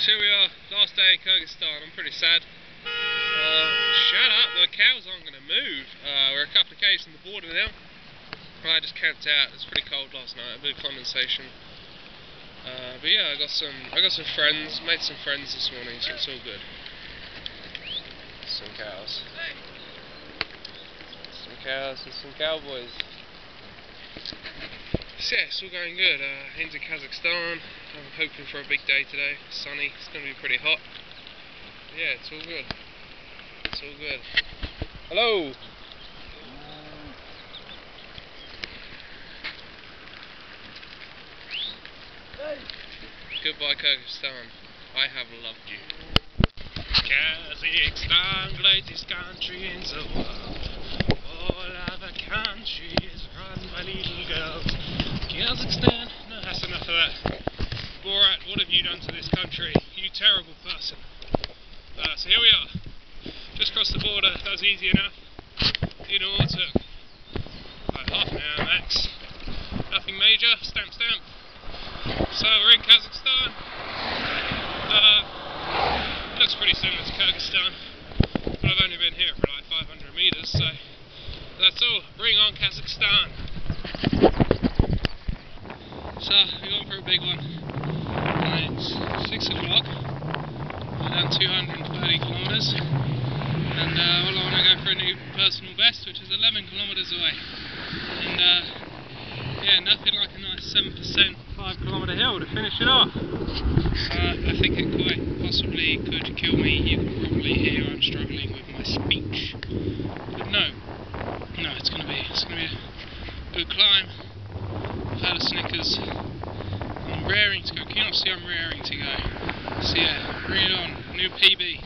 So here we are, last day in Kyrgyzstan. I'm pretty sad. Shut up, the cows aren't going to move. We're a couple of k's from the border now. I just camped out. It was pretty cold last night, a bit of condensation. But yeah, I got some friends, made some friends this morning, so it's all good. Some cows. Some cows and some cowboys. So yeah, it's all going good. Into Kazakhstan. I'm hoping for a big day today. Sunny. It's going to be pretty hot. But yeah, it's all good. It's all good. Hello. Goodbye, Kyrgyzstan. I have loved you. Kazakhstan, greatest country in the world. All other countries run by little girls. Kazakhstan. No, that's enough of that. Borat, what have you done to this country? You terrible person. So here we are. Just crossed the border. That was easy enough. Didn't know what took. Like half an hour max. Nothing major. Stamp, stamp. So we're in Kazakhstan. Looks pretty similar to Kyrgyzstan, but I've only been here for like 500 meters, so that's all. Bring on Kazakhstan. So we're going for a big one. It's 6 o'clock. We're done 230 kilometers, and well, I want to go for a new personal best, which is 11 kilometers away. And yeah, nothing like a nice 7% 5-kilometer hill to finish it off. I think it quite possibly could kill me. You can probably hear I'm struggling with my speech. But no, it's gonna be a good climb. I've had a Snickers. I'm raring to go. Can you not see I'm raring to go? So yeah, bring it on. New PB.